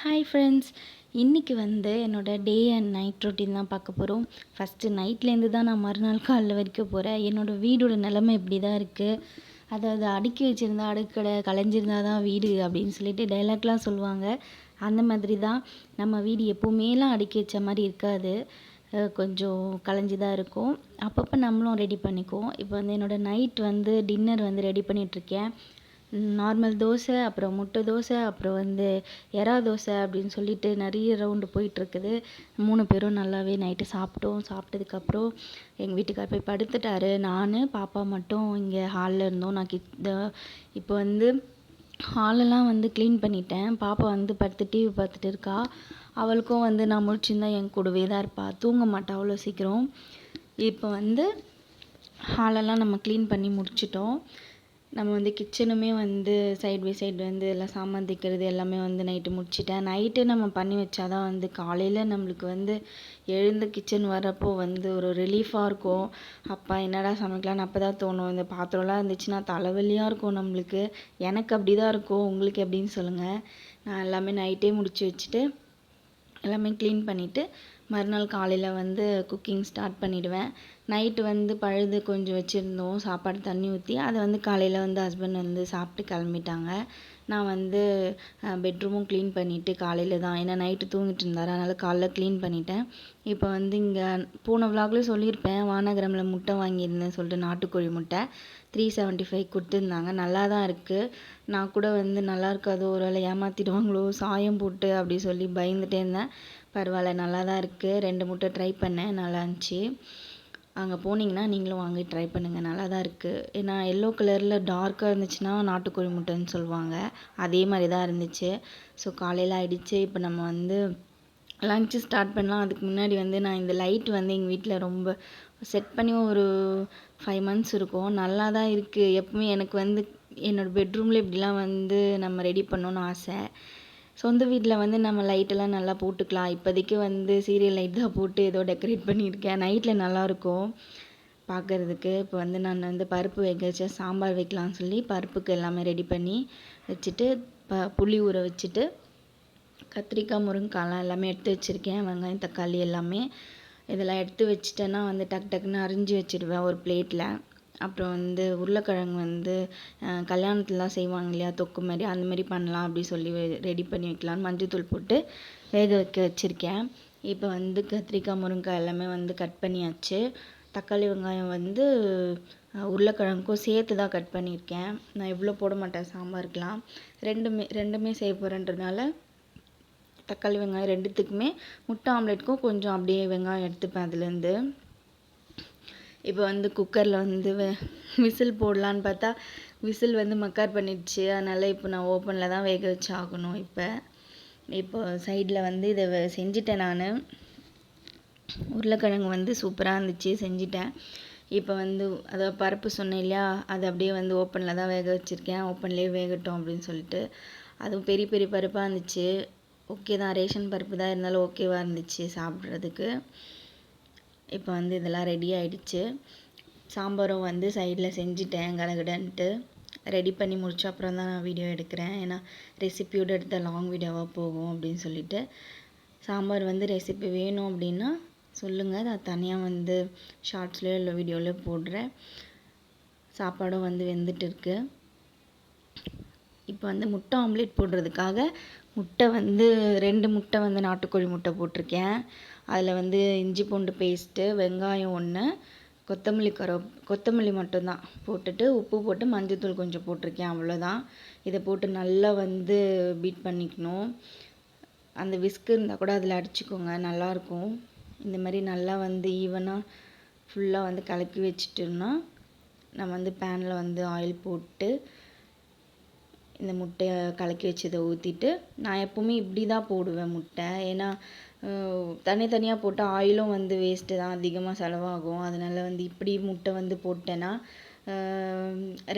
Hi friends, இன்றைக்கி வந்து என்னோடய டே அண்ட் நைட் ரொட்டீன் தான் பார்க்க போகிறோம். ஃபஸ்ட்டு நைட்லேருந்து தான் நான் மறுநாள் காலைல வரைக்கும் போகிறேன். என்னோடய வீடோட நிலைமை இப்படி தான் இருக்குது. அதாவது அடுக்கி வச்சுருந்தா அடுக்கடை, கலைஞ்சிருந்தா தான் வீடு அப்படின்னு சொல்லிட்டு டைலாக்லாம் சொல்லுவாங்க. அந்த மாதிரி தான் நம்ம வீடு எப்போவுமேலாம் அடுக்கி வச்ச மாதிரி இருக்காது. கொஞ்சம் கலைஞ்சி தான் இருக்கும். அப்பப்போ நம்மளும் ரெடி பண்ணிக்குவோம். இப்போ வந்து என்னோடய நைட் வந்து டின்னர் வந்து ரெடி பண்ணிகிட்ருக்கேன். நார்மல் தோசை, அப்புறம் முட்டை தோசை, அப்புறம் வந்து எறா தோசை அப்படின்னு சொல்லிட்டு நிறைய ரவுண்டு போயிட்டுருக்குது. 3 பேரும் நல்லாவே நைட்டு சாப்பிட்டோம். சாப்பிட்டதுக்கப்புறம் எங்கள் வீட்டுக்கார் போய் படுத்துட்டாரு. நான் பாப்பா மட்டும் இங்கே ஹாலில் இருந்தோம். நான் இப்போ வந்து ஹாலெல்லாம் வந்து க்ளீன் பண்ணிட்டேன். பாப்பா வந்து படுத்து டிவி பார்த்துட்டு இருக்கா. அவளுக்கும் வந்து நான் முழிச்சிருந்தா என் கூடவே தான் இருப்பாள், தூங்க மாட்டா அவ்வளோ சீக்கிரம். இப்போ வந்து ஹாலெல்லாம் நம்ம க்ளீன் பண்ணி முடிச்சிட்டோம். நம்ம வந்து கிச்சனுமே வந்து சைட் பை சைடு வந்து எல்லாம் சாமான் தைக்கிறது எல்லாமே வந்து நைட்டு முடிச்சிட்டேன். நைட்டு நம்ம பண்ணி வச்சா தான் வந்து காலையில் நம்மளுக்கு வந்து எழுந்து கிச்சன் வரப்போ வந்து ஒரு ரிலீஃபாக இருக்கும். அப்பா என்னடா சமைக்கலான்னு அப்போ தான் தோணும். இந்த பாத்திரம்லாம் இருந்துச்சுன்னா தலைவலியாக இருக்கும் நம்மளுக்கு. எனக்கு அப்படி தான் இருக்கும். உங்களுக்கு எப்படின்னு சொல்லுங்கள். நான் எல்லாமே நைட்டே முடித்து வச்சுட்டு எல்லாமே க்ளீன் பண்ணிவிட்டு மறுநாள் காலையில் வந்து குக்கிங் ஸ்டார்ட் பண்ணிவிடுவேன். நைட்டு வந்து பழுது கொஞ்சம் வச்சுருந்தோம், சாப்பாடு தண்ணி ஊற்றி. அதை வந்து காலையில் வந்து ஹஸ்பண்ட் வந்து சாப்பிட்டு கிளம்பிட்டாங்க. நான் வந்து பெட்ரூமும் க்ளீன் பண்ணிவிட்டு காலையில் தான், ஏன்னா நைட்டு தூங்கிட்டு இருந்தார், அதனால் காலைல க்ளீன் பண்ணிட்டேன். இப்போ வந்து இங்கே போன விலாக்லேயும் சொல்லியிருப்பேன், வானகரமில் முட்டை வாங்கியிருந்தேன் சொல்லிட்டு, நாட்டுக்கோழி முட்டை 375 கொடுத்துருந்தாங்க. நல்லா தான் இருக்குது. நான் கூட வந்து நல்லா இருக்காதோ, ஒரு வேளை ஏமாற்றிடுவாங்களோ, சாயம் போட்டு அப்படி சொல்லி பயந்துகிட்டே இருந்தேன். பரவாயில்ல, நல்லா தான் இருக்குது. 2 முட்டை ட்ரை பண்ணேன், நல்லா இருந்துச்சு. அங்கே போனீங்கன்னா நீங்களும் வாங்கி ட்ரை பண்ணுங்கள், நல்லா தான் இருக்குது. ஏன்னா எல்லோ கலரில் டார்க்காக இருந்துச்சுன்னா நாட்டுக்கோழி முட்டைன்னு சொல்லுவாங்க, அதே மாதிரி தான் இருந்துச்சு. ஸோ காலையில் ஆகிடுச்சு. இப்போ நம்ம வந்து லன்ச்சு ஸ்டார்ட் பண்ணலாம். அதுக்கு முன்னாடி வந்து நான் இந்த லைட் வந்து எங்கள் வீட்டில் ரொம்ப செட் பண்ணி ஒரு 5 மந்த்ஸ் இருக்கும். நல்லா தான் இருக்குது. எப்பவுமே எனக்கு வந்து என்னோடய பெட்ரூமில் இப்படிலாம் வந்து நம்ம ரெடி பண்ணணுன்னு ஆசை. சொந்த வீட்டில் வந்து நம்ம லைட்டெல்லாம் நல்லா போட்டுக்கலாம். இப்போதைக்கு வந்து சீரியல் லைட் தான் போட்டு ஏதோ டெக்கரேட் பண்ணியிருக்கேன். நைட்டில் நல்லாயிருக்கும் பார்க்குறதுக்கு. இப்போ வந்து நான் வந்து பருப்பு வேக வச்சேன், சாம்பார் வைக்கலாம்னு சொல்லி பருப்புக்கு எல்லாமே ரெடி பண்ணி வச்சுட்டு புளி ஊற வச்சுட்டு கத்திரிக்காய், முருங்கைக்காய்லாம் எல்லாமே எடுத்து வச்சுருக்கேன். வெங்காயம், தக்காளி எல்லாமே இதெல்லாம் எடுத்து வச்சுட்டேன்னா வந்து டக்கு டக்குன்னு அரிஞ்சு வச்சுடுவேன் ஒரு பிளேட்டில். அப்புறம் வந்து உருளைக்கிழங்கு வந்து கல்யாணத்துலலாம் செய்வாங்க இல்லையா, தொக்கு மாதிரி, அந்த மாதிரி பண்ணலாம் அப்படி சொல்லி ரெடி பண்ணி வைக்கலான்னு மஞ்சள்தூள் போட்டு வேக வைக்க வச்சுருக்கேன். இப்போ வந்து கத்திரிக்காய், முருங்கைக்காய் எல்லாமே வந்து கட் பண்ணியாச்சு. தக்காளி, வெங்காயம் வந்து உருளைக்கிழங்குக்கும் சேர்த்து தான் கட் பண்ணியிருக்கேன். நான் இவ்வளோ போட மாட்டேன் சாம்பாருக்கெலாம். ரெண்டுமே செய்ய போகிறேன்றதுனால தக்காளி, வெங்காயம் ரெண்டுத்துக்குமே. முட்டை ஆம்லேட்டுக்கும் கொஞ்சம் அப்படியே வெங்காயம் எடுத்துப்பேன் அதுலேருந்து. இப்போ வந்து குக்கரில் வந்து விசில் போடலான்னு பார்த்தா விசில் வந்து மக்கார் பண்ணிடுச்சு. அதனால் இப்போ நான் ஓப்பனில் தான் வேக வச்சு ஆகணும். இப்போ சைடில் வந்து இதை செஞ்சிட்டேன் நான். உருளைக்கிழங்கு வந்து சூப்பராக இருந்துச்சு, செஞ்சிட்டேன். இப்போ வந்து அதை பருப்பு சொன்னேன் இல்லையா, அது அப்படியே வந்து ஓப்பனில் தான் வேக வச்சுருக்கேன். ஓப்பன்லேயே வேகட்டும் அப்படின்னு சொல்லிட்டு. அதுவும் பெரிய பெரிய பருப்பாக இருந்துச்சு. ஓகே தான், ரேஷன் பருப்பு தான் இருந்தாலும் ஓகேவாக இருந்துச்சு சாப்பிட்றதுக்கு. இப்போ வந்து இதெல்லாம் ரெடி ஆகிடுச்சு. சாம்பாரும் வந்து சைடில் செஞ்சுட்டேன் கடகடன்ட்டு. ரெடி பண்ணி முடிச்ச அப்புறம் தான் நான் வீடியோ எடுக்கிறேன். ஏன்னா ரெசிபியோடு எடுத்த லாங் வீடியோவாக போகும் அப்படின்னு சொல்லிட்டு. சாம்பார் வந்து ரெசிபி வேணும் அப்படின்னா சொல்லுங்கள், நான் தனியாக வந்து ஷார்ட்ஸ்லேயோ இல்லை வீடியோவிலையோ போடுறேன். சாப்பாடும் வந்து வெந்துட்டு இருக்கு. இப்போ வந்து முட்டை ஆம்லேட் போடுறதுக்காக முட்டை வந்து 2 முட்டை வந்து நாட்டுக்கோழி முட்டை போட்டிருக்கேன். அதில் வந்து இஞ்சி பூண்டு பேஸ்ட்டு, வெங்காயம் 1, கொத்தமல்லி மட்டும்தான் போட்டுட்டு உப்பு போட்டு மஞ்சள்தூள் கொஞ்சம் போட்டிருக்கேன், அவ்வளோதான். இதை போட்டு நல்லா வந்து பீட் பண்ணிக்கணும். அந்த விஸ்க் இருந்தால் கூட அதில் அடிச்சுக்கோங்க, நல்லாயிருக்கும். இந்த மாதிரி நல்லா வந்து ஈவனாக ஃபுல்லாக வந்து கலக்கி வச்சுட்டோம்னா நம்ம வந்து பேனில் வந்து ஆயில் போட்டு இந்த முட்டையை கலக்கி வச்சதை ஊற்றிட்டு, நான் எப்போவுமே இப்படி தான் போடுவேன் முட்டை. ஏன்னா தனித்தனியாக போட்டால் ஆயிலும் வந்து வேஸ்ட்டு தான், அதிகமாக செலவாகும். அதனால் வந்து இப்படி முட்டை வந்து போட்டேன்னா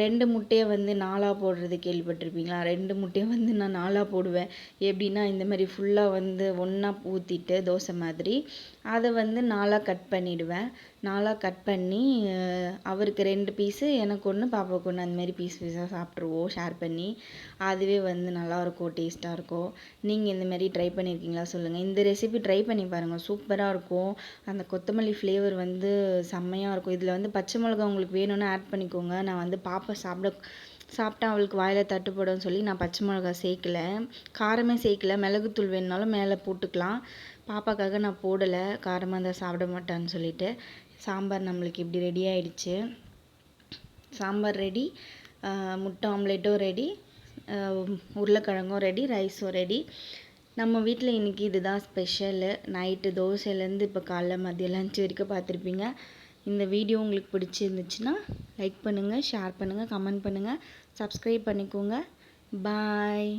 2 முட்டைய வந்து 4ஆ போடுறது கேள்விப்பட்டிருப்பீங்களா? 2 முட்டைய வந்து நான் 4ஆ போடுவேன். எப்படின்னா இந்த மாதிரி ஃபுல்லாக வந்து ஒன்றா ஊற்றிட்டு தோசை மாதிரி அதை வந்து 4ஆ கட் பண்ணிவிடுவேன். 4ஆ கட் பண்ணி அவருக்கு 2 பீஸு, எனக்கு 1, பாப்பாவுக்கு 1, அந்த மாதிரி பீஸ் பீஸாக சாப்பிட்ருவோம் ஷேர் பண்ணி. அதுவே வந்து நல்லாயிருக்கும், டேஸ்ட்டாக இருக்கும். நீங்கள் இந்த மாதிரி ட்ரை பண்ணியிருக்கீங்களா சொல்லுங்கள். இந்த ரெசிபி ட்ரை பண்ணி பாருங்கள், சூப்பராக இருக்கும். அந்த கொத்தமல்லி ஃப்ளேவர் வந்து செம்மையாக இருக்கும். இதில் வந்து பச்சை மிளகா உங்களுக்கு வேணும்னா ஆட் பண்ணிக்கோங்க. நான் வந்து பாப்பா சாப்பிட்டா அவளுக்கு வாயில் தட்டுப்படும்னு சொல்லி நான் பச்சை மிளகா சேர்க்கல, காரமே சேர்க்கல. மிளகுத்தூள் வேணுனாலும் மேலே போட்டுக்கலாம். பாப்பாக்காக நான் போடலை, காரமாக இருந்தால் சாப்பிட மாட்டான்னு சொல்லிட்டு. சாம்பார் நம்மளுக்கு இப்படி ரெடி ஆயிடுச்சு. சாம்பார் ரெடி, முட்டை ஆம்லேட்டும் ரெடி, உருளைக்கிழங்கும் ரெடி, ரைஸும் ரெடி. நம்ம வீட்டில் இன்றைக்கி இதுதான் ஸ்பெஷலு. நைட்டு தோசையிலேருந்து இப்போ காலைல மதியம் லஞ்ச் வரைக்கும் பார்த்துருப்பீங்க. இந்த வீடியோ உங்களுக்கு பிடிச்சிருந்துச்சுன்னா லைக் பண்ணுங்கள், ஷேர் பண்ணுங்கள், கமெண்ட் பண்ணுங்கள், சப்ஸ்கிரைப் பண்ணிக்கோங்க. பாய்.